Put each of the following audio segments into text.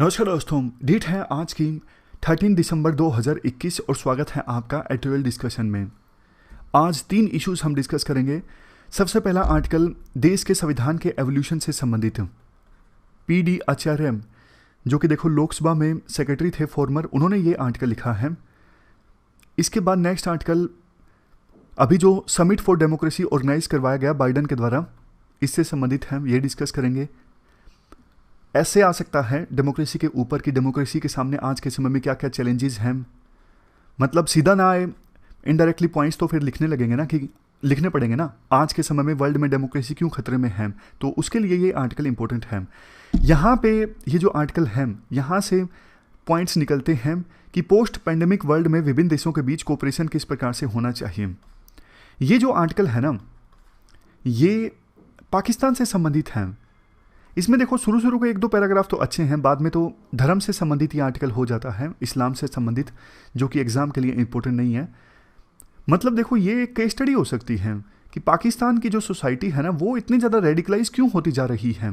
नमस्कार दोस्तों, डेट है आज की 13 दिसंबर 2021 और स्वागत है आपका एटोरियल डिस्कशन में। आज 3 इश्यूज हम डिस्कस करेंगे। सबसे पहला आर्टिकल देश के संविधान के एवोल्यूशन से संबंधित पीडी आचार्य, जो कि देखो लोकसभा में सेक्रेटरी थे फॉर्मर, उन्होंने ये आर्टिकल लिखा है। इसके बाद नेक्स्ट आर्टिकल अभी जो समिट फॉर डेमोक्रेसी ऑर्गेनाइज करवाया गया बाइडन के द्वारा, इससे संबंधित है, ये डिस्कस करेंगे। ऐसे आ सकता है डेमोक्रेसी के ऊपर कि डेमोक्रेसी के सामने आज के समय में क्या क्या चैलेंजेस हैं। मतलब सीधा ना आए, इनडायरेक्टली पॉइंट्स तो फिर लिखने लगेंगे ना, कि लिखने पड़ेंगे ना, आज के समय में वर्ल्ड में डेमोक्रेसी क्यों खतरे में है। तो उसके लिए ये आर्टिकल इंपॉर्टेंट है। यहाँ पे ये जो आर्टिकल है, यहाँ से पॉइंट्स निकलते हैं कि पोस्ट पैंडेमिक वर्ल्ड में विभिन्न देशों के बीच कोऑपरेशन किस प्रकार से होना चाहिए। ये जो आर्टिकल है ना, ये पाकिस्तान से संबंधित है। इसमें देखो शुरू के 1-2 पैराग्राफ तो अच्छे हैं, बाद में तो धर्म से संबंधित ये आर्टिकल हो जाता है, इस्लाम से संबंधित, जो कि एग्जाम के लिए इंपॉर्टेंट नहीं है। मतलब देखो ये एक केस स्टडी हो सकती है कि पाकिस्तान की जो सोसाइटी है ना, वो इतनी ज़्यादा रेडिकलाइज क्यों होती जा रही है।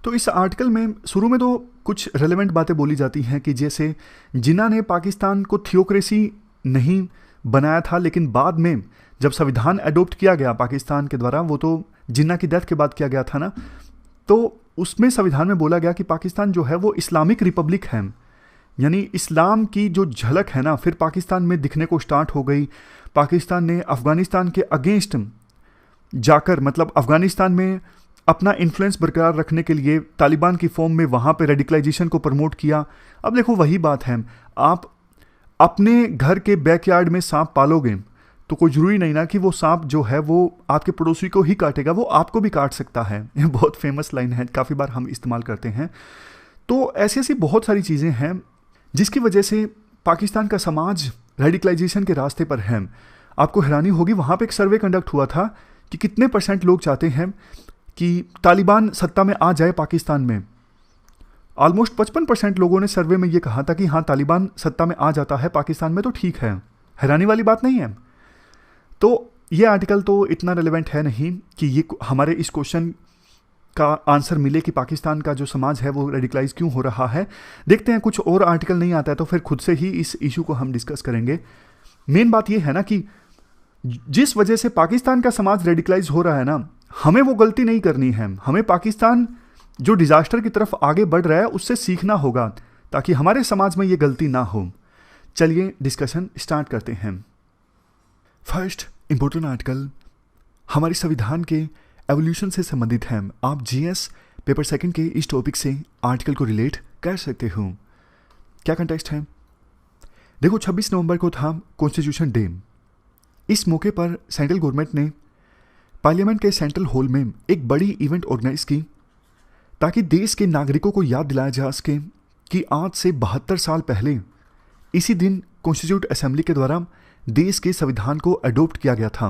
तो इस आर्टिकल में शुरू में तो कुछ रेलेवेंट बातें बोली जाती हैं कि जैसे जिन्ना ने पाकिस्तान को थियोक्रेसी नहीं बनाया था, लेकिन बाद में जब संविधान अडोप्ट किया गया पाकिस्तान के द्वारा, वो तो जिन्ना की डेथ के बाद किया गया था ना, तो उसमें संविधान में बोला गया कि पाकिस्तान जो है वो इस्लामिक रिपब्लिक है। यानी इस्लाम की जो झलक है ना, फिर पाकिस्तान में दिखने को स्टार्ट हो गई। पाकिस्तान ने अफ़गानिस्तान के अगेंस्ट जाकर, मतलब अफ़गानिस्तान में अपना इन्फ्लुएंस बरकरार रखने के लिए तालिबान की फॉर्म में वहाँ पे रेडिकलाइजेशन को प्रमोट किया। अब देखो वही बात है, आप अपने घर के बैकयार्ड में सांप पालोगे तो कोई ज़रूरी नहीं ना कि वो सांप जो है वो आपके पड़ोसी को ही काटेगा, वो आपको भी काट सकता है। ये बहुत फेमस लाइन है, काफ़ी बार हम इस्तेमाल करते हैं। तो ऐसी ऐसी बहुत सारी चीज़ें हैं जिसकी वजह से पाकिस्तान का समाज रेडिकलाइजेशन के रास्ते पर है। आपको हैरानी होगी, वहाँ पे एक सर्वे कंडक्ट हुआ था कि कितने % लोग चाहते हैं कि तालिबान सत्ता में आ जाए पाकिस्तान में। ऑलमोस्ट 55% लोगों ने सर्वे में ये कहा था कि हाँ, तालिबान सत्ता में आ जाता है पाकिस्तान में तो ठीक है। हैरानी वाली बात नहीं है। तो ये आर्टिकल तो इतना रेलेवेंट है नहीं कि ये हमारे इस क्वेश्चन का आंसर मिले कि पाकिस्तान का जो समाज है वो रेडिकलाइज क्यों हो रहा है। देखते हैं, कुछ और आर्टिकल नहीं आता है तो फिर खुद से ही इस इशू को हम डिस्कस करेंगे। मेन बात ये है ना कि जिस वजह से पाकिस्तान का समाज रेडिकलाइज हो रहा है ना, हमें वो गलती नहीं करनी है। हमें पाकिस्तान जो डिजास्टर की तरफ आगे बढ़ रहा है उससे सीखना होगा ताकि हमारे समाज में ये गलती ना हो। चलिए डिस्कशन स्टार्ट करते हैं। फर्स्ट इंपॉर्टेंट आर्टिकल हमारे संविधान के एवोल्यूशन से संबंधित है। आप जीएस पेपर 2 के इस टॉपिक से आर्टिकल को रिलेट कर सकते हो। क्या कंटेक्स्ट है? देखो 26 नवंबर को था कॉन्स्टिट्यूशन डे। इस मौके पर सेंट्रल गवर्नमेंट ने पार्लियामेंट के सेंट्रल हॉल में एक बड़ी इवेंट ऑर्गेनाइज की ताकि देश के नागरिकों को याद दिलाया जा सके कि आज से 72 साल पहले इसी दिन कॉन्स्टिट्यूट असेंबली के द्वारा देश के संविधान को अडॉप्ट किया गया था।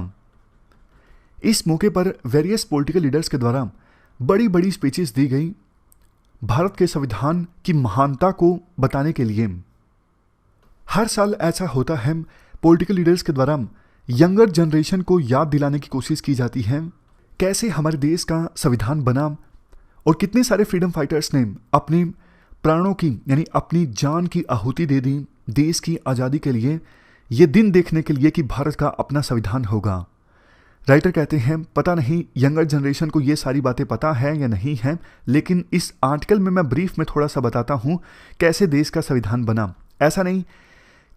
इस मौके पर वेरियस पॉलिटिकल लीडर्स के द्वारा बड़ी बड़ी स्पीचेस दी गई भारत के संविधान की महानता को बताने के लिए। हर साल ऐसा होता है, पॉलिटिकल लीडर्स के द्वारा यंगर जनरेशन को याद दिलाने की कोशिश की जाती है कैसे हमारे देश का संविधान बना और कितने सारे फ्रीडम फाइटर्स ने अपने प्राणों की, यानी अपनी जान की आहुति दे दी देश की आज़ादी के लिए, ये दिन देखने के लिए कि भारत का अपना संविधान होगा। राइटर कहते हैं पता नहीं यंगर जनरेशन को ये सारी बातें पता है या नहीं है, लेकिन इस आर्टिकल में मैं ब्रीफ में थोड़ा सा बताता हूँ कैसे देश का संविधान बना। ऐसा नहीं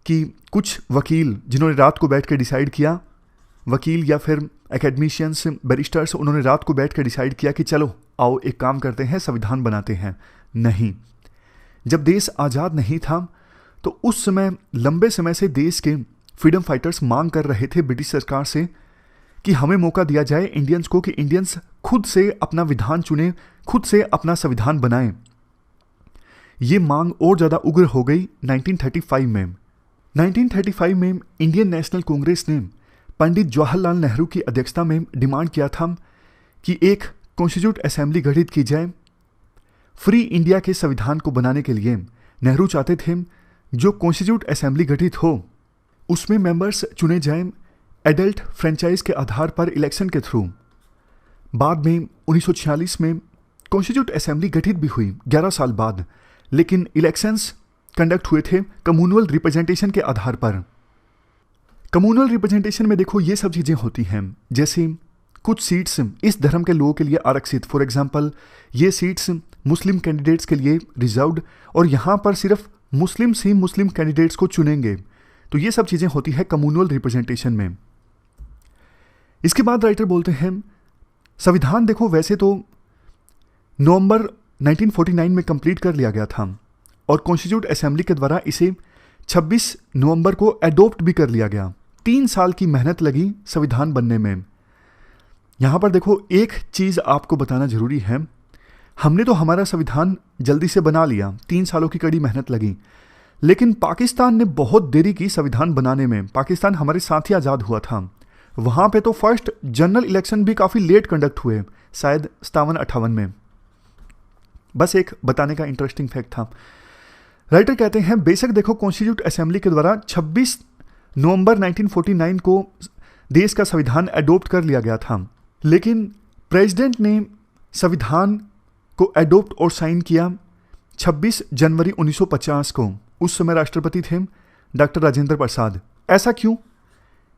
कि कुछ वकील जिन्होंने रात को बैठ के डिसाइड किया, वकील या फिर एकेडमिशियंस, बैरिस्टर्स, उन्होंने रात को बैठ के डिसाइड किया कि चलो आओ एक काम करते हैं, संविधान बनाते हैं। नहीं, जब देश आज़ाद नहीं था तो उस समय लंबे समय से देश के फ्रीडम फाइटर्स मांग कर रहे थे ब्रिटिश सरकार से कि हमें मौका दिया जाए इंडियंस को कि इंडियंस खुद से अपना विधान चुने, खुद से अपना संविधान बनाएं। ये मांग और ज़्यादा उग्र हो गई 1935 में। 1935 में इंडियन नेशनल कांग्रेस ने पंडित जवाहरलाल नेहरू की अध्यक्षता में डिमांड किया था कि एक कॉन्स्टिट्यूट असेंबली गठित की जाए। फ्री इंडिया के संविधान को बनाने के लिए नेहरू चाहते थे जो कॉन्स्टिट्यूट असेंबली गठित हो उसमें मेंबर्स चुने जाएं एडल्ट फ्रेंचाइज के आधार पर इलेक्शन के थ्रू। बाद में 1946 में कॉन्स्टिट्यूट असेंबली गठित भी हुई 11 साल बाद, लेकिन इलेक्शंस कंडक्ट हुए थे कम्युनल रिप्रेजेंटेशन के आधार पर। कम्युनल रिप्रेजेंटेशन में देखो ये सब चीज़ें होती हैं, जैसे कुछ सीट्स इस धर्म के लोगों के लिए आरक्षित, फॉर एग्जांपल ये सीट्स मुस्लिम कैंडिडेट्स के लिए रिजर्व्ड, और यहाँ पर सिर्फ मुस्लिम्स ही मुस्लिम कैंडिडेट्स को चुनेंगे। तो ये सब चीज़ें होती है कम्युनल रिप्रेजेंटेशन में। इसके बाद राइटर बोलते हैं संविधान देखो वैसे तो नवंबर 1949 में कंप्लीट कर लिया गया था और कॉन्स्टिट्यूट असेंबली के द्वारा इसे 26 नवंबर को एडॉप्ट भी कर लिया गया। 3 साल की मेहनत लगी संविधान बनने में। यहाँ पर देखो एक चीज़ आपको बताना जरूरी है, हमने तो हमारा संविधान जल्दी से बना लिया, 3 सालों की कड़ी मेहनत लगी, लेकिन पाकिस्तान ने बहुत देरी की संविधान बनाने में। पाकिस्तान हमारे साथ ही आज़ाद हुआ था, वहाँ पे तो फर्स्ट जनरल इलेक्शन भी काफ़ी लेट कंडक्ट हुए, शायद 57-58 में। बस एक बताने का इंटरेस्टिंग फैक्ट था। राइटर कहते हैं बेशक देखो कॉन्स्टिट्यूट असेंबली के द्वारा 26 नवंबर 1949 को देश का संविधान एडॉप्ट कर लिया गया था, लेकिन प्रेसिडेंट ने संविधान को एडॉप्ट और साइन किया 26 जनवरी 1950 को। उस समय राष्ट्रपति थे डॉक्टर राजेंद्र प्रसाद। ऐसा क्यों?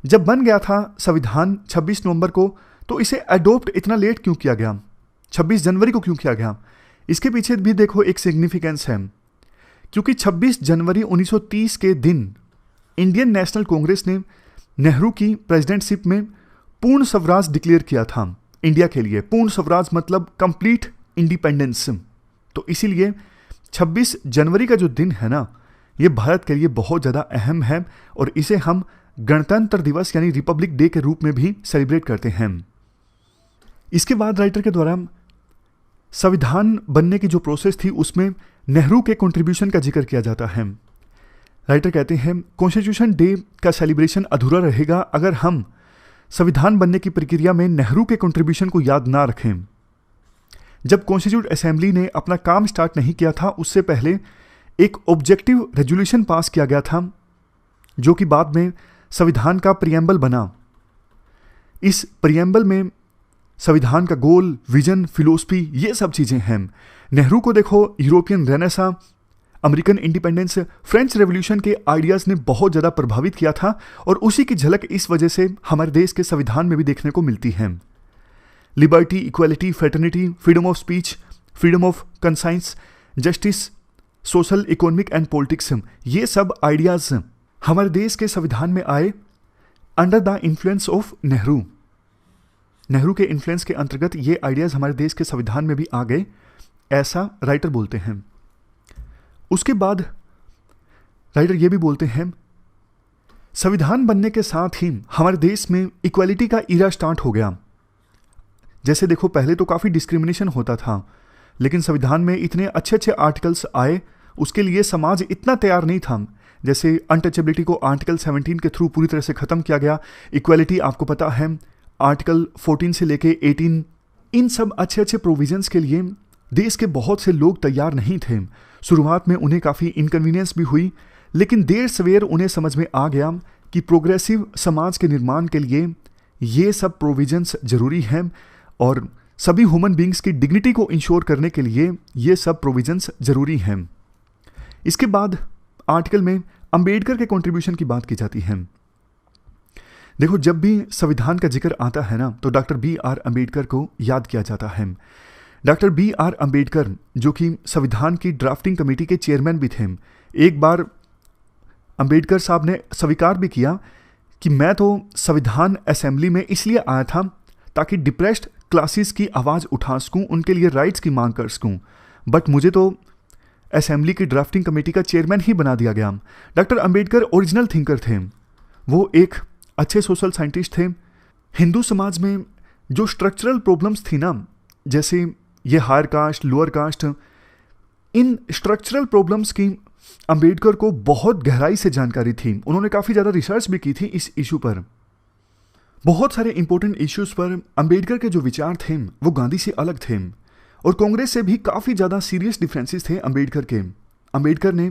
जब बन गया था संविधान 26 नवंबर को, तो इसे एडॉप्ट इतना लेट क्यों किया गया? 26 जनवरी को क्यों किया गया? इसके पीछे भी देखो एक सिग्निफिकेंस है, क्योंकि 26 जनवरी 1930 के दिन इंडियन नेशनल कांग्रेस ने नेहरू की प्रेसिडेंटशिप में पूर्ण स्वराज डिक्लेयर किया था इंडिया के लिए। पूर्ण स्वराज मतलब कंप्लीट इंडिपेंडेंस। तो इसीलिए 26 जनवरी का जो दिन है ना, ये भारत के लिए बहुत ज़्यादा अहम है और इसे हम गणतंत्र दिवस यानी रिपब्लिक डे के रूप में भी सेलिब्रेट करते हैं। इसके बाद राइटर के द्वारा संविधान बनने की जो प्रोसेस थी उसमें नेहरू के कंट्रीब्यूशन का जिक्र किया जाता है। राइटर कहते हैं कॉन्स्टिट्यूशन डे का सेलिब्रेशन अधूरा रहेगा अगर हम संविधान बनने की प्रक्रिया में नेहरू के कंट्रीब्यूशन को याद ना रखें। जब कॉन्स्टिट्यूट असेंबली ने अपना काम स्टार्ट नहीं किया था, उससे पहले एक ऑब्जेक्टिव रेजोल्यूशन पास किया गया था जो कि बाद में संविधान का प्रियम्बल बना। इस प्रियम्बल में संविधान का गोल, विजन, फिलोसफी, ये सब चीज़ें हैं। नेहरू को देखो European renaissance, American independence, French revolution के आइडियाज़ ने बहुत ज़्यादा प्रभावित किया था और उसी की झलक इस वजह से हमारे देश के संविधान में भी देखने को मिलती है। Liberty, equality, fraternity, freedom of speech, freedom of conscience, justice, social, economic and politics, ये सब आइडियाज़ हमारे देश के संविधान में आए under the influence of Nehru. Nehru के इन्फ्लुएंस के अंतर्गत ये आइडियाज़ हमारे देश के संविधान में भी आ गए, ऐसा राइटर बोलते हैं। उसके बाद राइटर ये भी बोलते हैं संविधान बनने के साथ ही हमारे देश में इक्वालिटी का ईरा स्टार्ट हो गया। जैसे देखो पहले तो काफ़ी डिस्क्रिमिनेशन होता था, लेकिन संविधान में इतने अच्छे अच्छे आर्टिकल्स आए, उसके लिए समाज इतना तैयार नहीं था। जैसे अनटचेबिलिटी को आर्टिकल 17 के थ्रू पूरी तरह से ख़त्म किया गया। इक्वालिटी आपको पता है आर्टिकल 14 से लेके 18, इन सब अच्छे अच्छे प्रोविजंस के लिए देश के बहुत से लोग तैयार नहीं थे। शुरुआत में उन्हें काफ़ी इनकन्वीनियंस भी हुई, लेकिन देर सवेर उन्हें समझ में आ गया कि प्रोग्रेसिव समाज के निर्माण के लिए ये सब प्रोविजंस ज़रूरी हैं और सभी ह्यूमन बींग्स की डिग्निटी को इंश्योर करने के लिए ये सब प्रोविजंस ज़रूरी हैं। इसके बाद आर्टिकल में अंबेडकर के कंट्रीब्यूशन की बात की जाती है। देखो जब भी संविधान का जिक्र आता है ना, तो डॉक्टर BR अम्बेडकर को याद किया जाता है। डॉक्टर BR अम्बेडकर जो कि संविधान की ड्राफ्टिंग कमेटी के चेयरमैन भी थे। एक बार अम्बेडकर साहब ने स्वीकार भी किया कि मैं तो संविधान असेंबली में इसलिए आया था ताकि डिप्रेस्ड क्लासेस की आवाज़ उठा सकूं, उनके लिए राइट्स की मांग कर सकूं, बट मुझे तो असेंबली की ड्राफ्टिंग कमेटी का चेयरमैन ही बना दिया गया। डॉक्टर अम्बेडकर ओरिजिनल थिंकर थे, वो एक अच्छे सोशल साइंटिस्ट थे। हिंदू समाज में जो स्ट्रक्चरल प्रॉब्लम्स थी ना, जैसे ये higher caste, lower caste, in structural problems की अम्बेडकर को बहुत गहराई से जानकारी थी। उन्होंने काफ़ी ज़्यादा रिसर्च भी की थी इस इशू पर। बहुत सारे इंपॉर्टेंट इश्यूज़ पर अम्बेडकर के जो विचार थे वो गांधी से अलग थे और कांग्रेस से भी काफ़ी ज़्यादा सीरियस डिफरेंसेस थे अम्बेडकर के। अम्बेडकर ने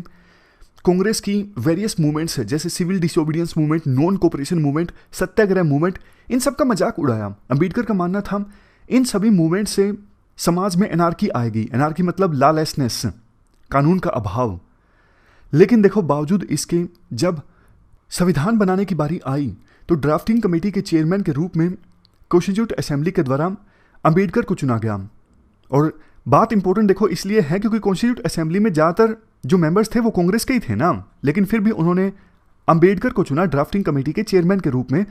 कांग्रेस की वेरियस मूवमेंट्स जैसे civil disobedience movement, non cooperation movement, satyagraha movement, इन सब का मजाक उड़ाया। अम्बेडकर का मानना था इन सभी मूवमेंट से समाज में एनार्की आएगी। एनार्की मतलब लॉलेसनेस, कानून का अभाव। लेकिन देखो, बावजूद इसके जब संविधान बनाने की बारी आई तो ड्राफ्टिंग कमेटी के चेयरमैन के रूप में कॉन्स्टिट्यूट असेंबली के द्वारा अंबेडकर को चुना गया। और बात इंपॉर्टेंट देखो इसलिए है क्योंकि कॉन्स्टिट्यूट असेंबली में ज़्यादातर जो मेंबर्स थे वो कांग्रेस के ही थे ना, लेकिन फिर भी उन्होंने अंबेडकर को चुना ड्राफ्टिंग कमेटी के चेयरमैन के रूप में,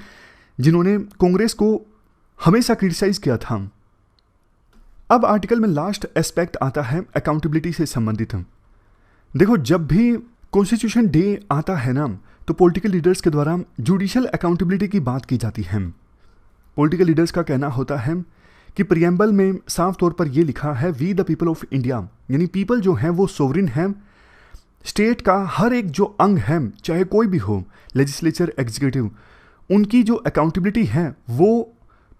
जिन्होंने कांग्रेस को हमेशा क्रिटिसाइज किया था। अब आर्टिकल में लास्ट एस्पेक्ट आता है अकाउंटेबिलिटी से संबंधित। देखो, जब भी कॉन्स्टिट्यूशन डे आता है ना तो पॉलिटिकल लीडर्स के द्वारा जुडिशियल अकाउंटेबिलिटी की बात की जाती है। पॉलिटिकल लीडर्स का कहना होता है कि प्रियम्बल में साफ तौर पर यह लिखा है we the people of India, यानी पीपल जो है वो सोवरिन है। स्टेट का हर एक जो अंग है, चाहे कोई भी हो, लेजिस्लेचर, एग्जीक्यूटिव, उनकी जो अकाउंटेबिलिटी है वो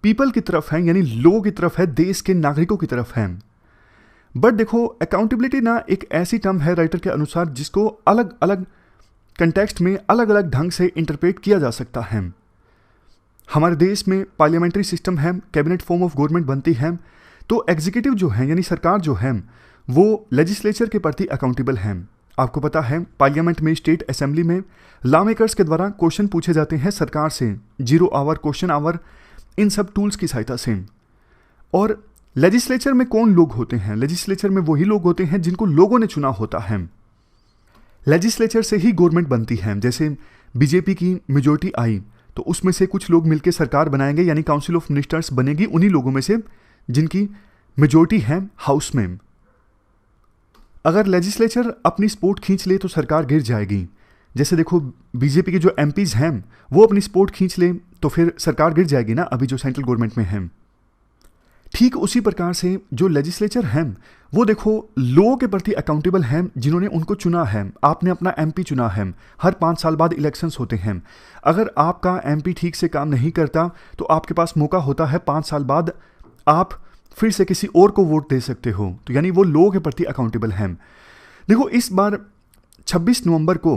पीपल की तरफ है, यानी लोगों की तरफ है, देश के नागरिकों की तरफ है। बट देखो, अकाउंटेबिलिटी ना एक ऐसी टर्म है राइटर के अनुसार जिसको अलग अलग कंटेक्स्ट में अलग अलग ढंग से इंटरप्रेट किया जा सकता है। हमारे देश में पार्लियामेंट्री सिस्टम है, कैबिनेट फॉर्म ऑफ गवर्नमेंट बनती है, तो एग्जीक्यूटिव जो है यानी सरकार जो है वो लेजिस्लेचर के प्रति अकाउंटेबल है। आपको पता है पार्लियामेंट में, स्टेट असेंबली में लॉ मेकर्स के द्वारा क्वेश्चन पूछे जाते हैं सरकार से, 0 आवर, क्वेश्चन आवर, इन सब टूल्स की सहायता से। और लेजिस्लेचर में कौन लोग होते हैं? लेजिस्लेचर में वही लोग होते हैं जिनको लोगों ने चुना होता है। लेजिस्लेचर से ही गवर्नमेंट बनती है। जैसे बीजेपी की मेजोरिटी आई तो उसमें से कुछ लोग मिलकर सरकार बनाएंगे, यानी काउंसिल ऑफ मिनिस्टर्स बनेगी उन्हीं लोगों में से जिनकी मेजोरिटी है हाउस में। अगर लेजिस्लेचर अपनी सपोर्ट खींच ले तो सरकार गिर जाएगी। जैसे देखो, बीजेपी के जो एमपीज हैं वो अपनी सपोर्ट खींच ले तो फिर सरकार गिर जाएगी ना, अभी जो सेंट्रल गवर्नमेंट में है। ठीक उसी प्रकार से जो लेजिस्लेचर हैं वो देखो लोगों के प्रति अकाउंटेबल हैं, जिन्होंने उनको चुना है। आपने अपना एमपी चुना है, हर 5 साल बाद इलेक्शंस होते हैं। अगर आपका एमपी ठीक से काम नहीं करता तो आपके पास मौका होता है 5 साल बाद आप फिर से किसी और को वोट दे सकते हो। तो यानी वो लोगों के प्रति अकाउंटेबल हैं। देखो, इस बार 26 नवंबर को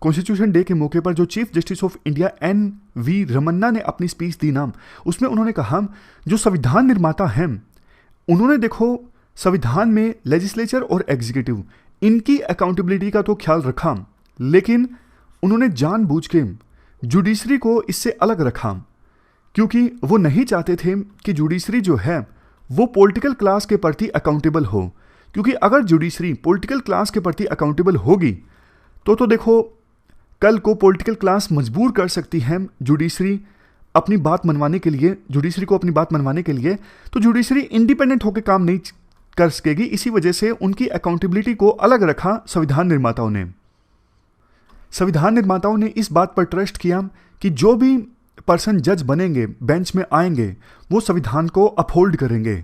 कॉन्स्टिट्यूशन डे के मौके पर जो chief justice of India NV. Ramana ने अपनी स्पीच दी ना, उसमें उन्होंने कहा जो संविधान निर्माता हैं उन्होंने देखो संविधान में लेजिस्लेचर और एग्जीक्यूटिव इनकी अकाउंटेबिलिटी का तो ख्याल रखा, लेकिन उन्होंने जानबूझ के जुडिशरी को इससे अलग रखा, क्योंकि वो नहीं चाहते थे कि जुडिशरी जो है वो पॉलिटिकल क्लास के प्रति अकाउंटेबल हो। क्योंकि अगर जुडिशरी पॉलिटिकल क्लास के प्रति अकाउंटेबल होगी तो देखो कल को पॉलिटिकल क्लास मजबूर कर सकती है जुडिशरी अपनी बात मनवाने के लिए, जुडिशरी को अपनी बात मनवाने के लिए। तो जुडिशरी इंडिपेंडेंट होकर काम नहीं कर सकेगी। इसी वजह से उनकी अकाउंटेबिलिटी को अलग रखा संविधान निर्माताओं ने। संविधान निर्माताओं ने इस बात पर ट्रस्ट किया कि जो भी पर्सन जज बनेंगे, बेंच में आएंगे, वो संविधान को अपहोल्ड करेंगे।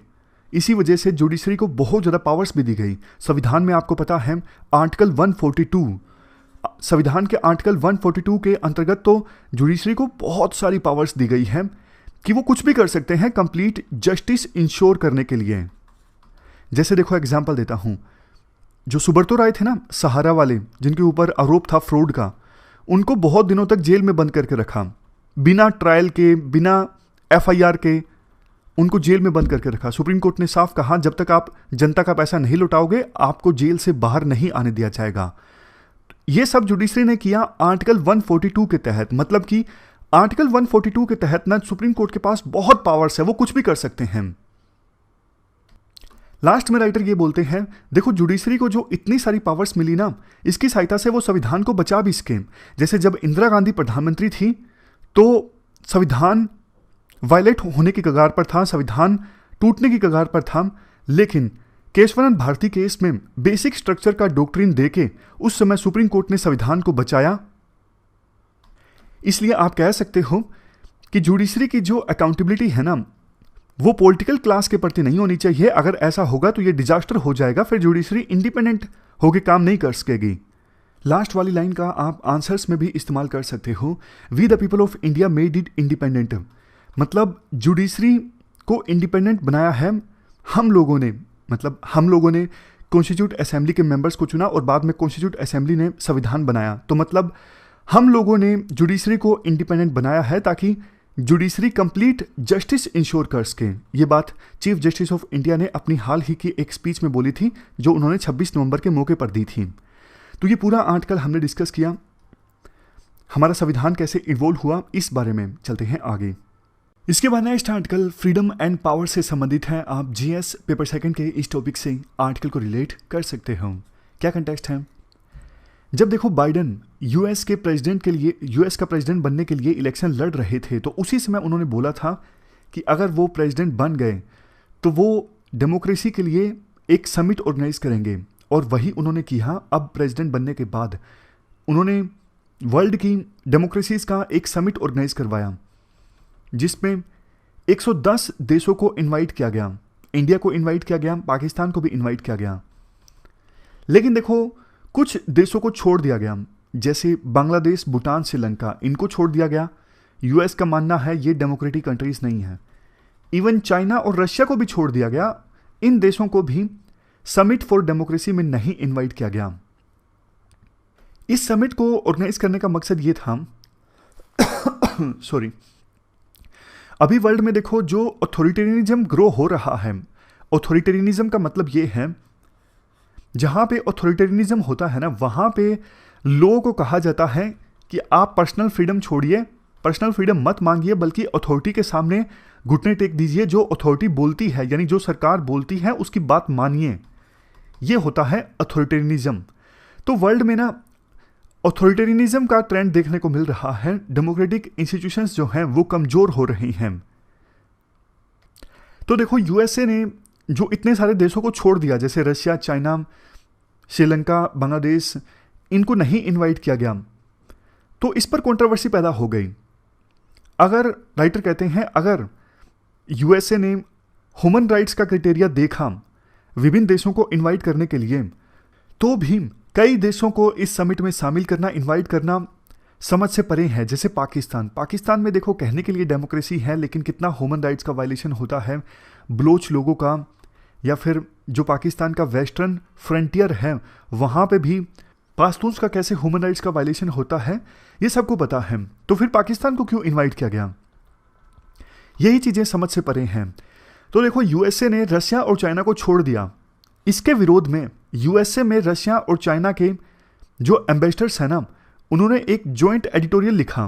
इसी वजह से जुडिशरी को बहुत ज़्यादा पावर्स भी दी गई। संविधान में आपको पता है आर्टिकल 142, संविधान के आर्टिकल 142 के अंतर्गत तो जुडिशरी को बहुत सारी पावर्स दी गई है कि वो कुछ भी कर सकते हैं कंप्लीट जस्टिस इंश्योर करने के लिए। जैसे देखो एग्जांपल देता हूं, जो सुब्रतो राय थे ना सहारा वाले, जिनके ऊपर आरोप था फ्रॉड का, उनको बहुत दिनों तक जेल में बंद करके रखा, बिना ट्रायल के, बिना एफआईआर के उनको जेल में बंद करके रखा। सुप्रीम कोर्ट ने साफ कहा जब तक आप जनता का पैसा नहीं लौटाओगे आपको जेल से बाहर नहीं आने दिया जाएगा। ये सब जुडिशरी ने किया आर्टिकल 142 के तहत। मतलब कि आर्टिकल 142 के तहत ना सुप्रीम कोर्ट के पास बहुत पावर्स है, वो कुछ भी कर सकते हैं। लास्ट में राइटर ये बोलते हैं देखो जुडिशरी को जो इतनी सारी पावर्स मिली ना, इसकी सहायता से वो संविधान को बचा भी सके। जैसे जब इंदिरा गांधी प्रधानमंत्री थी तो संविधान वायलेट होने की कगार पर था, संविधान टूटने की कगार पर था, लेकिन केशवानंद भारती केस में बेसिक स्ट्रक्चर का डॉक्ट्रिन देके उस समय सुप्रीम कोर्ट ने संविधान को बचाया। इसलिए आप कह सकते हो कि जुडिशरी की जो अकाउंटेबिलिटी है ना वो पॉलिटिकल क्लास के प्रति नहीं होनी चाहिए। अगर ऐसा होगा तो ये डिजास्टर हो जाएगा, फिर जुडिशरी इंडिपेंडेंट होकर काम नहीं कर सकेगी। लास्ट वाली लाइन का आप आंसर्स में भी इस्तेमाल कर सकते हो, we the people of India made it independent. मतलब जुडिशरी को इंडिपेंडेंट बनाया है हम लोगों ने, मतलब हम लोगों ने कॉन्स्टिट्यूट असेंबली के मेंबर्स को चुना और बाद में कॉन्स्टिट्यूट असेंबली ने संविधान बनाया। तो मतलब हम लोगों ने जुडिशरी को इंडिपेंडेंट बनाया है ताकि जुडिशरी कंप्लीट जस्टिस इंश्योर कर सके। ये बात चीफ जस्टिस ऑफ इंडिया ने अपनी हाल ही की एक स्पीच में बोली थी, जो उन्होंने 26 नवंबर के मौके पर दी थी। तो ये पूरा आर्टिकल हमने डिस्कस किया, हमारा संविधान कैसे इवॉल्व हुआ, इस बारे में चलते हैं आगे। इसके बाद next article freedom and power से संबंधित है। आप जीएस पेपर सेकंड के इस टॉपिक से आर्टिकल को रिलेट कर सकते हो। क्या कंटेक्स्ट है? जब देखो बाइडन यूएस के प्रेसिडेंट के लिए, यूएस का प्रेसिडेंट बनने के लिए इलेक्शन लड़ रहे थे, तो उसी समय उन्होंने बोला था कि अगर वो प्रेसिडेंट बन गए तो वो डेमोक्रेसी के लिए एक समिट ऑर्गेनाइज करेंगे, और वही उन्होंने किया। अब प्रेसिडेंट बनने के बाद उन्होंने वर्ल्ड की डेमोक्रेसीज का एक समिट ऑर्गेनाइज करवाया, जिसमें 110 देशों को इनवाइट किया गया। इंडिया को इनवाइट किया गया, पाकिस्तान को भी इनवाइट किया गया। लेकिन देखो कुछ देशों को छोड़ दिया गया, जैसे बांग्लादेश, भूटान, श्रीलंका, इनको छोड़ दिया गया। यूएस का मानना है ये डेमोक्रेटिक कंट्रीज नहीं है। इवन चाइना और रशिया को भी छोड़ दिया गया। इन देशों को भी समिट फॉर डेमोक्रेसी में नहीं इनवाइट किया गया। इस समिट को ऑर्गेनाइज करने का मकसद ये था सॉरी, अभी वर्ल्ड में देखो जो ऑथोरिटेरियनिज्म ग्रो हो रहा है। ऑथोरिटेरियनिज्म का मतलब ये है, जहां पे ऑथोरिटेरियनिज्म होता है ना, वहां पे लोगों को कहा जाता है कि आप पर्सनल फ्रीडम छोड़िए, पर्सनल फ्रीडम मत मांगिए, बल्कि अथॉरिटी के सामने घुटने टेक दीजिए। जो अथॉरिटी बोलती है, यानी जो सरकार बोलती है, उसकी बात मानिए। ये होता है अथॉरिटेरियनिज्म। तो वर्ल्ड में ना ऑथोरिटेरियनिज्म का ट्रेंड देखने को मिल रहा है। डेमोक्रेटिक इंस्टीट्यूशंस जो हैं वो कमजोर हो रही हैं। तो देखो यूएसए ने जो इतने सारे देशों को छोड़ दिया, जैसे रशिया, चाइना, श्रीलंका, बांग्लादेश, इनको नहीं इनवाइट किया गया, तो इस पर कंट्रोवर्सी पैदा हो गई। अगर राइटर कहते हैं, अगर यूएसए ने ह्यूमन राइट्स का क्राइटेरिया देखा विभिन्न देशों को इनवाइट करने के लिए, तो भी कई देशों को इस समिट में शामिल करना, इनवाइट करना समझ से परे है। जैसे पाकिस्तान में देखो कहने के लिए डेमोक्रेसी है, लेकिन कितना ह्यूमन राइट्स का वायलेशन होता है बलोच लोगों का, या फिर जो पाकिस्तान का वेस्टर्न फ्रंटियर है वहाँ पे भी पाश्तून्स का कैसे ह्यूमन राइट्स का वायलेशन होता है, ये सबको पता है। तो फिर पाकिस्तान को क्यों इनवाइट किया गया? यही चीज़ें समझ से परे हैं। तो देखो यूएसए ने रशिया और चाइना को छोड़ दिया। इसके विरोध में यूएसए में रशिया और चाइना के जो एम्बेसडर्स हैं ना, उन्होंने एक जॉइंट एडिटोरियल लिखा।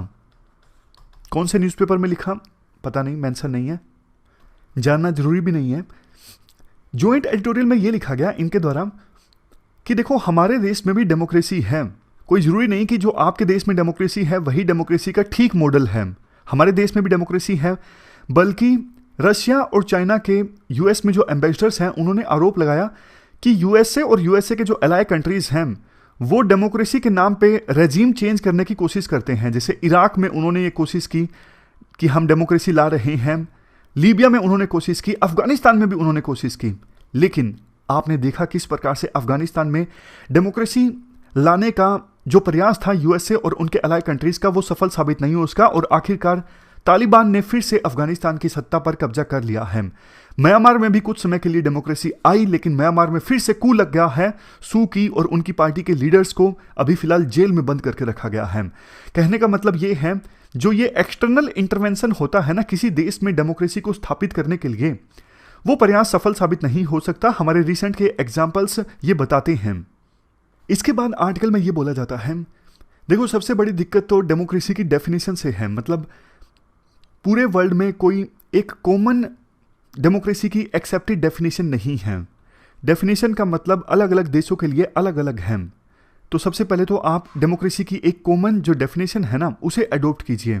कौन से न्यूज़पेपर में लिखा पता नहीं, मेंशन नहीं है, जानना जरूरी भी नहीं है। जॉइंट एडिटोरियल में ये लिखा गया इनके द्वारा कि देखो हमारे देश में भी डेमोक्रेसी है, कोई ज़रूरी नहीं कि जो आपके देश में डेमोक्रेसी है वही डेमोक्रेसी का ठीक मॉडल है। हमारे देश में भी डेमोक्रेसी है, बल्कि रशिया और चाइना के यूएस में जो एम्बेसडर्स हैं उन्होंने आरोप लगाया कि यूएसए और यूएसए के जो अलाइ कंट्रीज़ हैं वो डेमोक्रेसी के नाम पे रेजीम चेंज करने की कोशिश करते हैं। जैसे इराक में उन्होंने ये कोशिश की कि हम डेमोक्रेसी ला रहे हैं, लीबिया में उन्होंने कोशिश की, अफगानिस्तान में भी उन्होंने कोशिश की। लेकिन आपने देखा किस प्रकार से अफगानिस्तान में डेमोक्रेसी लाने का जो प्रयास था यूएसए और उनके अलाइ कंट्रीज़ का, वो सफल साबित नहीं हुआ उसका, और आखिरकार तालिबान ने फिर से अफगानिस्तान की सत्ता पर कब्जा कर लिया है। म्यांमार में भी कुछ समय के लिए डेमोक्रेसी आई, लेकिन म्यांमार में फिर से कू लग गया है। सू की और उनकी पार्टी के लीडर्स को अभी फिलहाल जेल में बंद करके रखा गया है। कहने का मतलब ये है, जो ये एक्सटर्नल इंटरवेंशन होता है ना किसी देश में डेमोक्रेसी को स्थापित करने के लिए, वो प्रयास सफल साबित नहीं हो सकता। हमारे रिसेंट के एग्जाम्पल्स ये बताते हैं। इसके बाद आर्टिकल में ये बोला जाता है, देखो सबसे बड़ी दिक्कत तो डेमोक्रेसी की डेफिनेशन से है। मतलब पूरे वर्ल्ड में कोई एक कॉमन डेमोक्रेसी की एक्सेप्टेड डेफिनेशन नहीं है। डेफिनेशन का मतलब अलग अलग देशों के लिए अलग अलग है। तो सबसे पहले तो आप डेमोक्रेसी की एक कॉमन जो डेफिनेशन है ना, उसे अडॉप्ट कीजिए।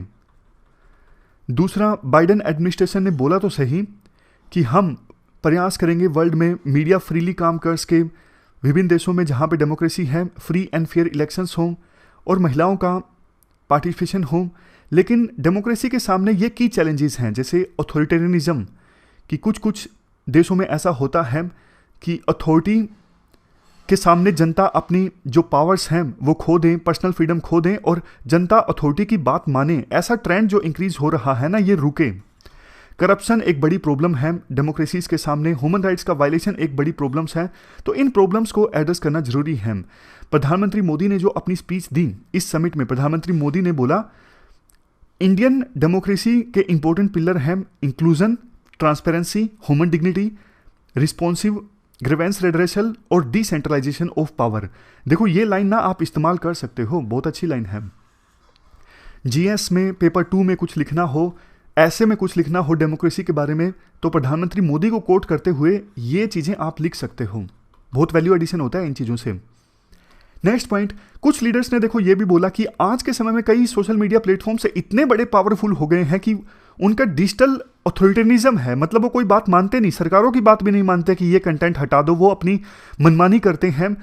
दूसरा, बाइडेन एडमिनिस्ट्रेशन ने बोला तो सही कि हम प्रयास करेंगे वर्ल्ड में मीडिया फ्रीली काम कर सके, विभिन्न देशों में जहाँ पे डेमोक्रेसी है फ्री एंड फेयर इलेक्शंस हों और महिलाओं का पार्टिसिपेशन हो। लेकिन डेमोक्रेसी के सामने ये की चैलेंजेस हैं, जैसे ऑथोरिटेरियनिज्म, कि कुछ देशों में ऐसा होता है कि अथॉरिटी के सामने जनता अपनी जो पावर्स हैं वो खो दें, पर्सनल फ्रीडम खो दें और जनता अथॉरिटी की बात माने। ऐसा ट्रेंड जो इंक्रीज हो रहा है ना, ये रुके। करप्शन एक बड़ी प्रॉब्लम है डेमोक्रेसीज के सामने, ह्यूमन राइट्स का वायलेशन एक बड़ी प्रॉब्लम्स है। तो इन प्रॉब्लम्स को एड्रेस करना जरूरी है। प्रधानमंत्री मोदी ने जो अपनी स्पीच दी इस समिट में, प्रधानमंत्री मोदी ने बोला इंडियन डेमोक्रेसी के इंपॉर्टेंट पिलर हैं inclusion, transparency, human dignity, responsive grievance redressal और डिसेंट्रलाइजेशन ऑफ पावर। देखो ये लाइन ना आप इस्तेमाल कर सकते हो, बहुत अच्छी लाइन है। जीएस में पेपर 2 में कुछ लिखना हो, ऐसे में कुछ लिखना हो डेमोक्रेसी के बारे में, तो प्रधानमंत्री मोदी को कोट करते हुए ये चीज़ें आप लिख सकते हो। बहुत वैल्यू एडिशन होता है इन चीज़ों से। नेक्स्ट पॉइंट, कुछ लीडर्स ने देखो ये भी बोला कि आज के समय में कई सोशल मीडिया प्लेटफॉर्म से इतने बड़े पावरफुल हो गए हैं कि उनका डिजिटल अथॉरिटेरिज्म है, मतलब वो कोई बात मानते नहीं, सरकारों की बात भी नहीं मानते कि ये कंटेंट हटा दो, वो अपनी मनमानी करते हैं।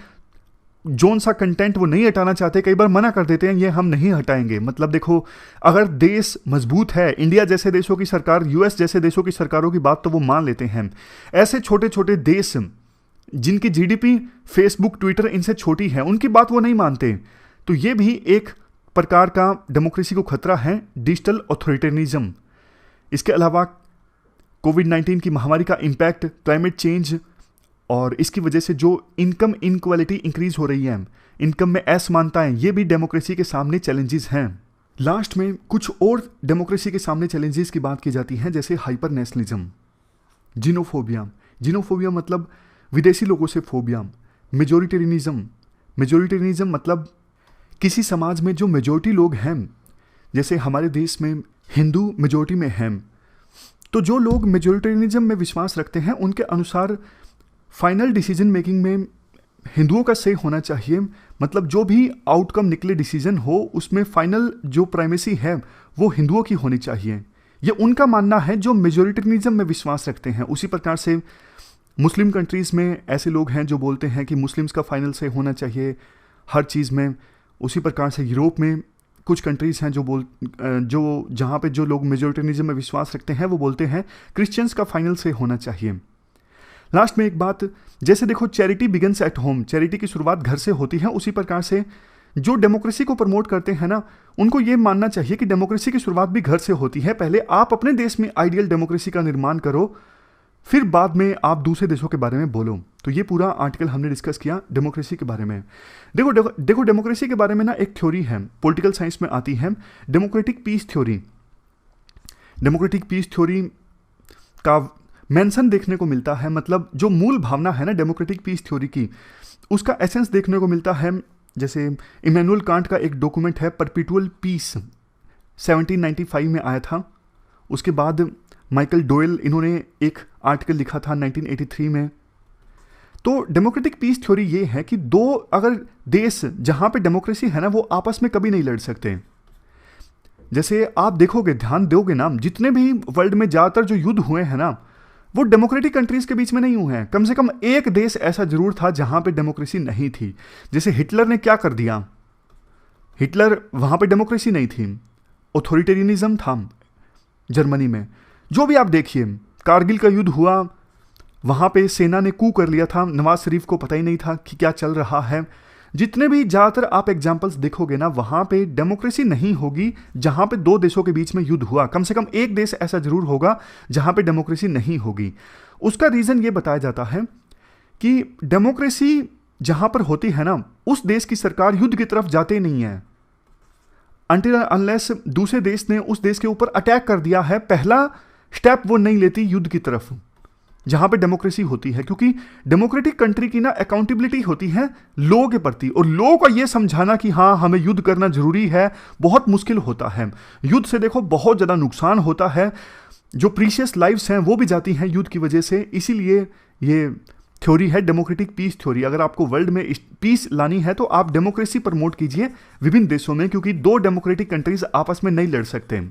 जोन सा कंटेंट वो नहीं हटाना चाहते, कई बार मना कर देते हैं ये हम नहीं हटाएंगे। मतलब देखो, अगर देश मजबूत है, इंडिया जैसे देशों की सरकार, यूएस जैसे देशों की सरकारों की बात तो वो मान लेते हैं। ऐसे छोटे छोटे देश जिनकी जीडीपी फेसबुक, ट्विटर इनसे छोटी है, उनकी बात वो नहीं मानते। तो ये भी एक प्रकार का डेमोक्रेसी को खतरा है, डिजिटल अथॉरिटेरिज्म। इसके अलावा कोविड-19 की महामारी का इम्पैक्ट, क्लाइमेट चेंज और इसकी वजह से जो इनकम इनक्वालिटी इंक्रीज हो रही है, इनकम में असमानताएं, ये भी डेमोक्रेसी के सामने चैलेंजेस हैं। लास्ट में कुछ और डेमोक्रेसी के सामने चैलेंजेस की बात की जाती है, जैसे हाइपर नेशनलिज्म, जिनोफोबिया। जिनोफोबिया मतलब विदेशी लोगों से फोबिया। मेजोरिटेरियनिज्म, मेजोरिटेरियनिज्म मतलब किसी समाज में जो मेजोरिटी लोग हैं, जैसे हमारे देश में हिंदू मेजोरिटी में हैं, तो जो लोग मेजोरिटेरियनिज्म में विश्वास रखते हैं उनके अनुसार फाइनल डिसीजन मेकिंग में हिंदुओं का से होना चाहिए। मतलब जो भी आउटकम निकले डिसीजन हो, उसमें फाइनल जो प्राइमेसी है वो हिंदुओं की होनी चाहिए। ये उनका मानना है जो मेजोरिटेरियनिज्म में विश्वास रखते हैं। उसी प्रकार से मुस्लिम कंट्रीज़ में ऐसे लोग हैं जो बोलते हैं कि मुस्लिम्स का फाइनल से होना चाहिए हर चीज़ में। उसी प्रकार से यूरोप में कुछ कंट्रीज़ हैं जो जहाँ पे जो लोग मेजोरिटेरियनिज्म में विश्वास रखते हैं वो बोलते हैं क्रिश्चियंस का फाइनल से होना चाहिए। लास्ट में एक बात, जैसे देखो charity begins at home, charity की शुरुआत घर से होती है। उसी प्रकार से जो डेमोक्रेसी को प्रमोट करते हैं ना, उनको ये मानना चाहिए कि डेमोक्रेसी की शुरुआत भी घर से होती है। पहले आप अपने देश में आइडियल डेमोक्रेसी का निर्माण करो, फिर बाद में आप दूसरे देशों के बारे में बोलो। तो ये पूरा आर्टिकल हमने डिस्कस किया डेमोक्रेसी के बारे में। देखो डेमोक्रेसी के बारे में ना एक थ्योरी है, पॉलिटिकल साइंस में आती है, democratic peace theory. Democratic peace theory का मेंशन देखने को मिलता है, मतलब जो मूल भावना है ना डेमोक्रेटिक पीस थ्योरी की, उसका एसेंस देखने को मिलता है। जैसे इमैनुअल कांट का एक डॉक्यूमेंट है परपिटुअल पीस, 1795 में आया था। उसके बाद माइकल डोयल, इन्होंने एक आर्टिकल लिखा था 1983 में। तो डेमोक्रेटिक पीस थ्योरी ये है कि दो अगर देश जहाँ पे डेमोक्रेसी है ना, वो आपस में कभी नहीं लड़ सकते। जैसे आप देखोगे, ध्यान दोगे ना, जितने भी वर्ल्ड में ज़्यादातर जो युद्ध हुए हैं ना, वो डेमोक्रेटिक कंट्रीज़ के बीच में नहीं हुए हैं। कम से कम एक देश ऐसा जरूर था जहाँ पे डेमोक्रेसी नहीं थी। जैसे हिटलर ने क्या कर दिया, हिटलर वहाँ पे डेमोक्रेसी नहीं थी, ऑथोरिटेरियनिज्म था जर्मनी में। जो भी आप देखिए, कारगिल का युद्ध हुआ, वहाँ पे सेना ने कू कर लिया था, नवाज शरीफ को पता ही नहीं था कि क्या चल रहा है। जितने भी ज़्यादातर आप एग्जाम्पल्स देखोगे ना, वहाँ पे डेमोक्रेसी नहीं होगी जहाँ पे दो देशों के बीच में युद्ध हुआ। कम से कम एक देश ऐसा जरूर होगा जहाँ पे डेमोक्रेसी नहीं होगी। उसका रीज़न ये बताया जाता है कि डेमोक्रेसी जहाँ पर होती है ना, उस देश की सरकार युद्ध की तरफ जाते नहीं है अनटिल अनलेस दूसरे देश ने उस देश के ऊपर अटैक कर दिया है। पहला स्टेप वो नहीं लेती युद्ध की तरफ जहां पे डेमोक्रेसी होती है, क्योंकि डेमोक्रेटिक कंट्री की ना अकाउंटेबिलिटी होती है लोगों के प्रति, और लोगों को ये समझाना कि हाँ हमें युद्ध करना जरूरी है बहुत मुश्किल होता है। युद्ध से देखो बहुत ज़्यादा नुकसान होता है, जो प्रीशियस लाइव्स हैं वो भी जाती हैं युद्ध की वजह से। इसीलिए ये थ्योरी है डेमोक्रेटिक पीस थ्योरी। अगर आपको वर्ल्ड में पीस लानी है तो आप डेमोक्रेसी प्रमोट कीजिए विभिन्न देशों में, क्योंकि दो डेमोक्रेटिक कंट्रीज आपस में नहीं लड़ सकते।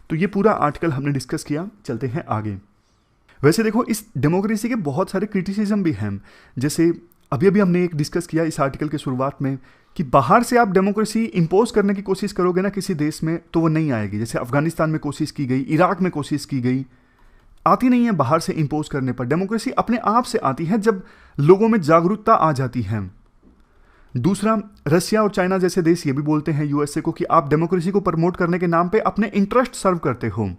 तो ये पूरा आर्टिकल हमने डिस्कस किया, चलते हैं आगे। वैसे देखो इस डेमोक्रेसी के बहुत सारे क्रिटिसिज्म भी हैं। जैसे अभी अभी हमने एक डिस्कस किया इस आर्टिकल के शुरुआत में कि बाहर से आप डेमोक्रेसी इंपोज करने की कोशिश करोगे ना किसी देश में, तो वो नहीं आएगी। जैसे अफगानिस्तान में कोशिश की गई, इराक में कोशिश की गई, आती नहीं है बाहर से इंपोज करने पर। डेमोक्रेसी अपने आप से आती है जब लोगों में जागरूकता आ जाती है। दूसरा, रशिया और चाइना जैसे देश ये भी बोलते हैं यूएसए को कि आप डेमोक्रेसी को प्रमोट करने के नाम पे अपने इंटरेस्ट सर्व करते हो।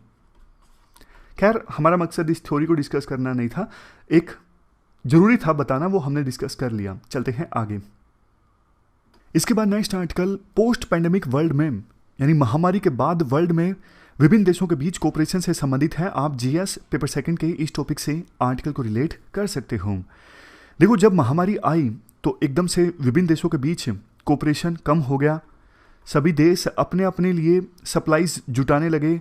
खैर, हमारा मकसद इस थ्योरी को डिस्कस करना नहीं था, एक जरूरी था बताना, वो हमने डिस्कस कर लिया। चलते हैं आगे। इसके बाद next article, post pandemic world में यानी महामारी के बाद वर्ल्ड में विभिन्न देशों के बीच कोऑपरेशन से संबंधित है। आप जीएस पेपर सेकंड के इस टॉपिक से आर्टिकल को रिलेट कर सकते हो। देखो, जब महामारी आई तो एकदम से विभिन्न देशों के बीच कोऑपरेशन कम हो गया। सभी देश अपने अपने लिए सप्लाईज जुटाने लगे।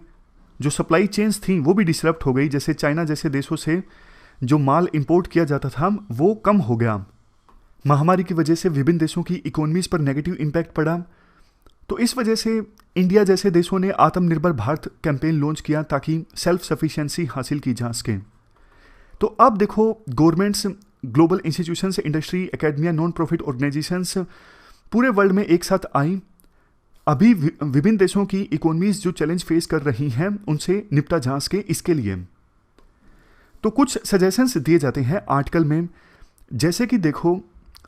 जो सप्लाई चेन्स थी वो भी डिसरप्ट हो गई। जैसे चाइना जैसे देशों से जो माल इंपोर्ट किया जाता था वो कम हो गया। महामारी की वजह से विभिन्न देशों की इकोनॉमीज पर नेगेटिव इम्पैक्ट पड़ा। तो इस वजह से इंडिया जैसे देशों ने आत्मनिर्भर भारत कैंपेन लॉन्च किया ताकि सेल्फ सफिशिएंसी हासिल की जा सके। तो अब देखो, governments, global institutions, industry, academia, non profit organisations पूरे वर्ल्ड में एक साथ आई। अभी विभिन्न देशों की इकोनॉमीज जो चैलेंज फेस कर रही हैं उनसे निपटा जा सके, इसके लिए तो कुछ सजेशंस दिए जाते हैं आर्टिकल में। जैसे कि देखो,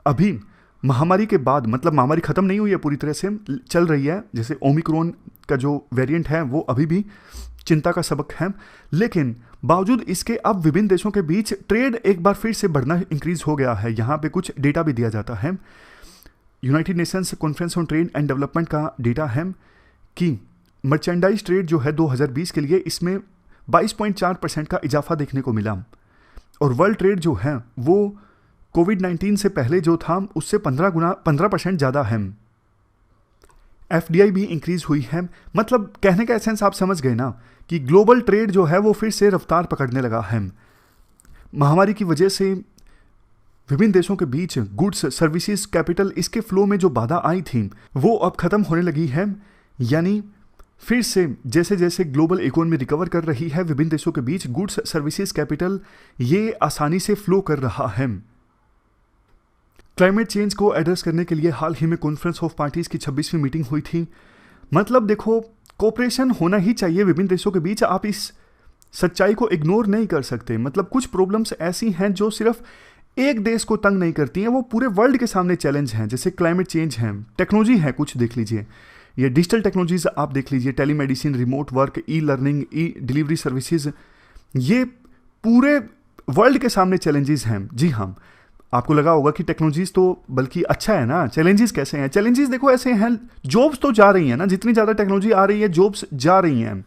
अभी महामारी के बाद, मतलब महामारी खत्म नहीं हुई है, पूरी तरह से चल रही है। जैसे ओमिक्रॉन का जो वेरिएंट है वो अभी भी चिंता का सबक है, लेकिन बावजूद इसके अब विभिन्न देशों के बीच ट्रेड एक बार फिर से बढ़ना इंक्रीज हो गया है। यहाँ पे कुछ डेटा भी दिया जाता है। United Nations conference on trade and development का डेटा है कि मर्चेंडाइज ट्रेड जो है 2020 के लिए इसमें 22.4% का इजाफा देखने को मिला। और वर्ल्ड ट्रेड जो है वो कोविड-19 से पहले जो था उससे 15% ज़्यादा है। एफडीआई भी इंक्रीज हुई है। मतलब कहने का एसेंस आप समझ गए ना कि ग्लोबल ट्रेड जो है वो फिर से रफ्तार पकड़ने लगा है। महामारी की वजह से विभिन्न देशों के बीच गुड्स, सर्विसेज, कैपिटल, इसके फ्लो में जो बाधा आई थी वो अब खत्म होने लगी है। यानी फिर से जैसे जैसे ग्लोबल इकोनॉमी रिकवर कर रही है, विभिन्न देशों के बीच गुड्स, सर्विसेज, कैपिटल ये आसानी से फ्लो कर रहा है। क्लाइमेट चेंज को एड्रेस करने के लिए हाल ही में कॉन्फ्रेंस ऑफ पार्टीज की 26वीं मीटिंग हुई थी। मतलब देखो, कोऑपरेशन होना ही चाहिए विभिन्न देशों के बीच। आप इस सच्चाई को इग्नोर नहीं कर सकते। मतलब कुछ प्रॉब्लम्स ऐसी हैं जो सिर्फ एक देश को तंग नहीं करती हैं, वो पूरे वर्ल्ड के सामने चैलेंज हैं। जैसे क्लाइमेट चेंज है, टेक्नोलॉजी है, कुछ देख लीजिए, ये डिजिटल टेक्नोलॉजीज आप देख लीजिए, telemedicine, remote work, e learning, e delivery services, ये पूरे वर्ल्ड के सामने चैलेंजेस हैं। जी हाँ, आपको लगा होगा कि टेक्नोलॉजीज तो बल्कि अच्छा है ना, चैलेंजेस कैसे हैं? चैलेंजेस देखो ऐसे हैं, जॉब्स तो जा रही हैं ना, जितनी ज़्यादा टेक्नोलॉजी आ रही है जॉब्स जा रही हैं,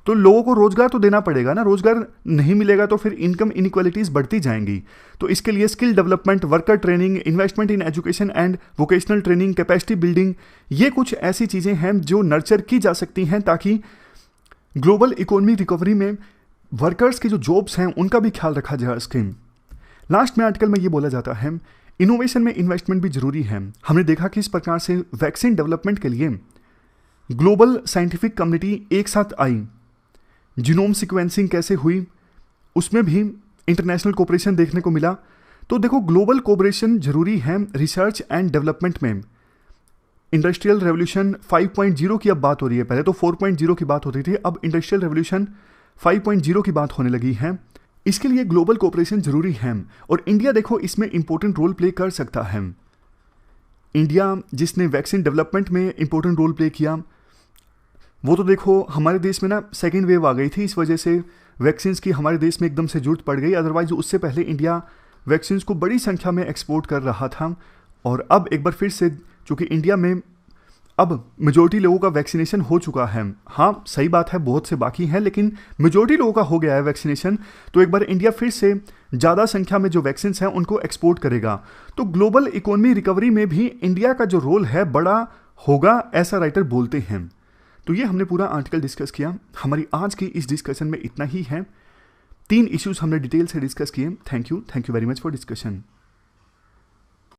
तो लोगों को रोजगार तो देना पड़ेगा ना। रोजगार नहीं मिलेगा तो फिर इनकम इनइक्वालिटीज़ बढ़ती जाएंगी। तो इसके लिए skill development, worker training, investment in education and vocational training, capacity building, ये कुछ ऐसी चीज़ें हैं जो नर्चर की जा सकती हैं ताकि ग्लोबल इकोनॉमी रिकवरी में वर्कर्स की जो जॉब्स हैं उनका भी ख्याल रखा जा सके। लास्ट में आर्टिकल में ये बोला जाता है, इनोवेशन में इन्वेस्टमेंट भी जरूरी है। हमने देखा कि इस प्रकार से वैक्सीन डेवलपमेंट के लिए ग्लोबल साइंटिफिक कम्युनिटी एक साथ आई। जीनोम सीक्वेंसिंग कैसे हुई, उसमें भी इंटरनेशनल कोऑपरेशन देखने को मिला। तो देखो, ग्लोबल कोऑपरेशन जरूरी है रिसर्च एंड डेवलपमेंट में। इंडस्ट्रियल रेवोल्यूशन 5.0 की अब बात हो रही है, पहले तो 4.0 की बात होती थी, अब इंडस्ट्रियल रेवोल्यूशन 5.0 की बात होने लगी है। इसके लिए ग्लोबल कोऑपरेशन जरूरी है और इंडिया देखो इसमें इंपॉर्टेंट रोल प्ले कर सकता है। इंडिया जिसने वैक्सीन डेवलपमेंट में इंपॉर्टेंट रोल प्ले किया, वो तो देखो हमारे देश में ना सेकेंड वेव आ गई थी, इस वजह से वैक्सीन की हमारे देश में एकदम से जरूरत पड़ गई। अदरवाइज उससे पहले इंडिया वैक्सीन को बड़ी संख्या में एक्सपोर्ट कर रहा था। और अब एक बार फिर से, चूँकि इंडिया में अब मेजॉरिटी लोगों का वैक्सीनेशन हो चुका है, हाँ सही बात है बहुत से बाकी हैं, लेकिन मेजॉरिटी लोगों का हो गया है वैक्सीनेशन, तो एक बार इंडिया फिर से ज़्यादा संख्या में जो वैक्सीन हैं उनको एक्सपोर्ट करेगा। तो ग्लोबल इकोनॉमी रिकवरी में भी इंडिया का जो रोल है बड़ा होगा, ऐसा राइटर बोलते हैं। तो ये हमने पूरा आर्टिकल डिस्कस किया। हमारी आज की इस डिस्कशन में इतना ही है। 3 इश्यूज हमने डिटेल से डिस्कस किए। Thank you very much for discussion.